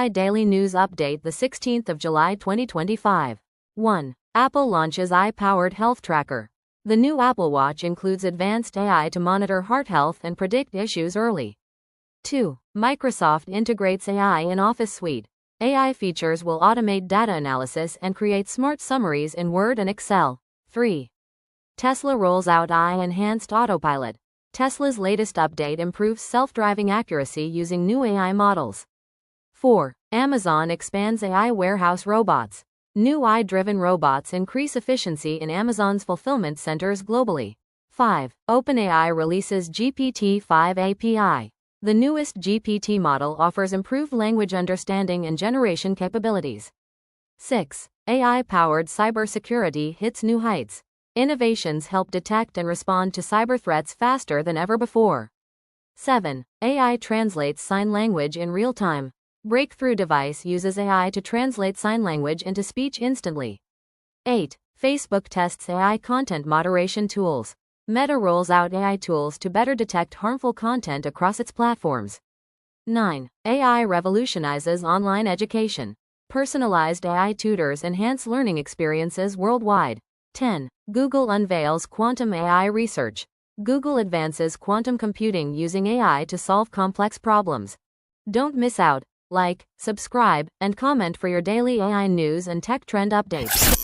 AI Daily News Update, the 16th of July 2025. 1. Apple launches AI-powered health tracker. The new Apple Watch includes advanced AI to monitor heart health and predict issues early. 2. Microsoft integrates AI in Office Suite. AI features will automate data analysis and create smart summaries in Word and Excel. 3. Tesla rolls out AI-enhanced Autopilot. Tesla's latest update improves self-driving accuracy using new AI models. 4. Amazon expands AI warehouse robots. New AI-driven robots increase efficiency in Amazon's fulfillment centers globally. 5. OpenAI releases GPT-5 API. The newest GPT model offers improved language understanding and generation capabilities. 6. AI-powered cybersecurity hits new heights. Innovations help detect and respond to cyber threats faster than ever before. 7. AI translates sign language in real time. Breakthrough device uses AI to translate sign language into speech instantly. 8. Facebook tests AI content moderation tools. Meta rolls out AI tools to better detect harmful content across its platforms. 9. AI revolutionizes online education. Personalized AI tutors enhance learning experiences worldwide. 10. Google unveils quantum AI research. Google advances quantum computing using AI to solve complex problems. Don't miss out. Like, subscribe, and comment for your daily AI news and tech trend updates.